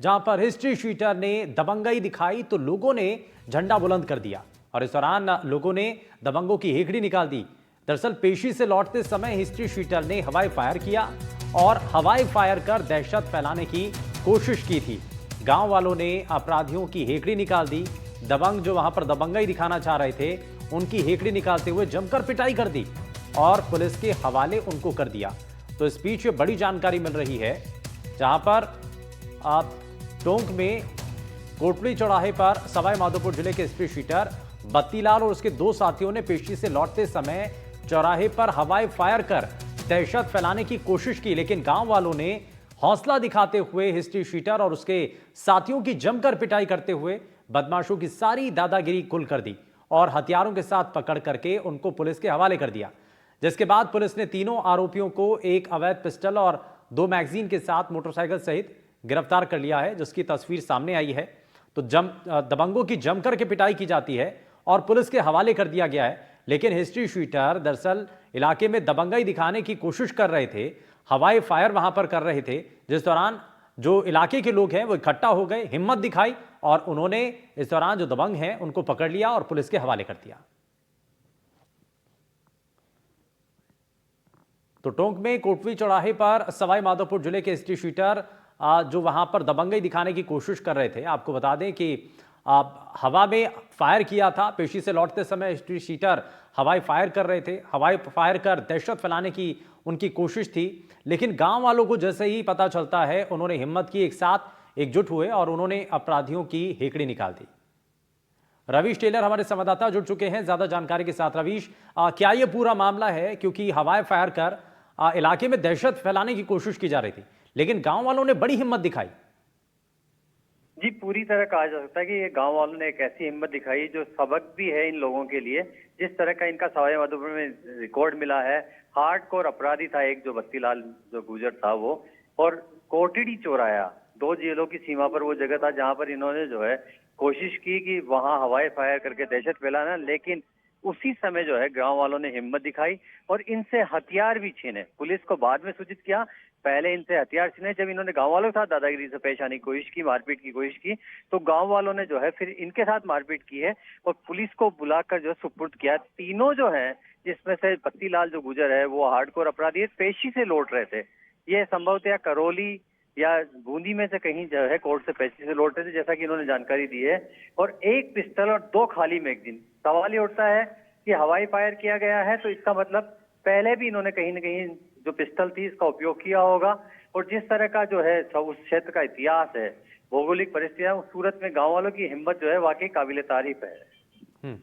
जहां पर history sheeter ने दबंगई दिखाई तो लोगों ने झंडा बुलंद कर दिया और इस दौरान लोगों ने दबंगों की हेकड़ी निकाल दी। दरअसल पेशी से लौटते समय हिस्ट्री शीटर ने हवाई फायर किया और हवाई फायर कर दहशत फैलाने की कोशिश की थी। गांव वालों ने अपराधियों की हेकड़ी निकाल दी। दबंग जो वहां पर दबंगई दिखाना चाह रहे थे उनकी हेकड़ी निकालते हुए जमकर पिटाई कर दी और पुलिस के हवाले उनको कर दिया। तो इस बीच बड़ी जानकारी मिल रही है जहां पर टोंक में कोटड़ी चौराहे पर सवाई माधोपुर जिले के हिस्ट्री शीटर बत्तीलाल और उसके दो साथियों ने पेशी से लौटते समय चौराहे पर हवाई फायर कर दहशत फैलाने की कोशिश की, लेकिन गांव वालों ने हौसला दिखाते हुए हिस्ट्री शीटर और उसके साथियों की जमकर पिटाई करते हुए बदमाशों की सारी दादागिरी कुल कर दी और हथियारों के साथ पकड़ करके उनको पुलिस के हवाले कर दिया। जिसके बाद पुलिस ने तीनों आरोपियों को एक अवैध पिस्टल और 2 मैगजीन के साथ मोटरसाइकिल सहित गिरफ्तार कर लिया है, जिसकी तस्वीर सामने आई है। तो दबंगों की जमकर के पिटाई की जाती है और पुलिस के हवाले कर दिया गया है। लेकिन हिस्ट्री शीटर दरअसल इलाके में दबंगई दिखाने की कोशिश कर रहे थे, हवाई फायर वहां पर कर रहे थे, जिस दौरान जो इलाके के लोग हैं वो इकट्ठा हो गए, हिम्मत दिखाई और उन्होंने इस दौरान जो दबंग हैं उनको पकड़ लिया और पुलिस के हवाले कर दिया। तो टोंक में कोटवी चौराहे पर सवाई माधोपुर जिले के हिस्ट्री शीटर जो वहां पर दबंगई दिखाने की कोशिश कर रहे थे, आपको बता दें कि हवा में फायर किया था। पेशी से लौटते समय हिस्ट्री शीटर हवाई फायर कर रहे थे, हवाई फायर कर दहशत फैलाने की उनकी कोशिश थी, लेकिन गांव वालों को जैसे ही पता चलता है उन्होंने हिम्मत की, एक साथ एकजुट हुए और उन्होंने अपराधियों की हेकड़ी निकाल दी। रवीश टेलर हमारे संवाददाता जुड़ चुके हैं ज्यादा जानकारी के साथ। रवीश, क्या यह पूरा मामला है, क्योंकि हवाई फायर कर इलाके में दहशत फैलाने की कोशिश की जा रही थी, लेकिन गांव वालों ने बड़ी हिम्मत दिखाई। जी, पूरी तरह कहा जा सकता है कि ये गांव वालों ने एक ऐसी हिम्मत दिखाई जो सबक भी है इन लोगों के लिए। जिस तरह का इनका सवाई माधोपुर में रिकॉर्ड मिला है, हार्डकोर अपराधी था एक, जो बत्तीलाल जो गुजर था वो, और कोटड़ी चौराया 2 जेलों की सीमा पर वो जगह था जहां पर इन्होंने जो है कोशिश की कि वहां हवाई फायर करके दहशत फैलाना, लेकिन उसी समय जो है गांव वालों ने हिम्मत दिखाई और इनसे हथियार भी छीने। पुलिस को बाद में सूचित किया, पहले इनसे हथियार छीने। जब इन्होंने गांव वालों के साथ दादागिरी से पेश आने की कोशिश की, मारपीट की कोशिश की, तो गांव वालों ने जो है फिर इनके साथ मारपीट की है और पुलिस को बुलाकर जो सुपुर्द किया। तीनों जो है, जिसमें से बत्तीलाल जो गुजर है वो हार्डकोर अपराधी है, पेशी से लौट रहे थे। ये संभवतः करौली या बूंदी में से कहीं जो है कोर्ट से पेशी से लौट रहे थे, जैसा कि इन्होंने जानकारी दी है। और एक पिस्टल और 2 खाली मैगजीन। सवाल ये उठता है कि हवाई फायर किया गया है तो इसका मतलब पहले भी इन्होंने कहीं न कहीं जो पिस्टल थी इसका उपयोग किया होगा। और जिस तरह का जो है उस क्षेत्र का इतिहास है, भौगोलिक परिस्थितियां, उस सूरत में गांव वालों की हिम्मत जो है वाकई काबिले तारीफ है।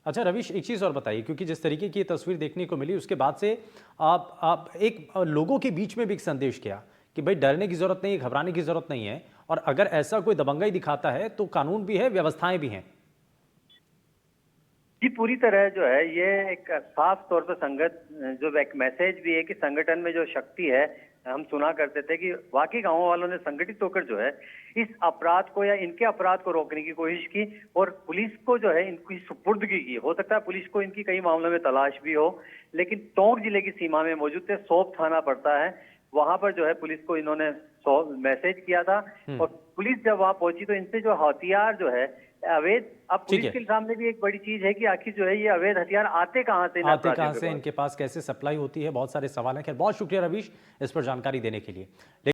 अच्छा रवीश, एक चीज और बताइए, क्योंकि जिस तरीके की तस्वीर देखने को मिली उसके बाद से आप एक लोगों के बीच में भी एक संदेश किया कि भाई डरने की जरूरत नहीं है, घबराने की जरूरत नहीं है, और अगर ऐसा कोई दबंगई दिखाता है तो कानून भी है, व्यवस्थाएं भी हैं। जी, पूरी तरह जो है ये एक साफ तौर पर जो एक मैसेज भी है कि संगठन में जो शक्ति है। हम सुना करते थे कि वाकई गांव वालों ने संगठित होकर जो है इस अपराध को या इनके अपराध को रोकने की कोशिश की और पुलिस को जो है इनकी सुपुर्दगी की। हो सकता है पुलिस को इनकी कई मामलों में तलाश भी हो, लेकिन टोंक जिले की सीमा में मौजूद थे, सौंप थाना पड़ता है, वहां पर जो है पुलिस को इन्होंने मैसेज किया था। और पुलिस जब वहां पहुंची तो इनसे जो हथियार जो है अवैध, अब पुलिस के सामने भी एक बड़ी चीज है कि आखिर जो है ये अवैध हथियार आते कहां से, इनके पास कैसे सप्लाई होती है, बहुत सारे सवाल हैं। खैर, बहुत शुक्रिया रवीश इस पर जानकारी देने के लिए।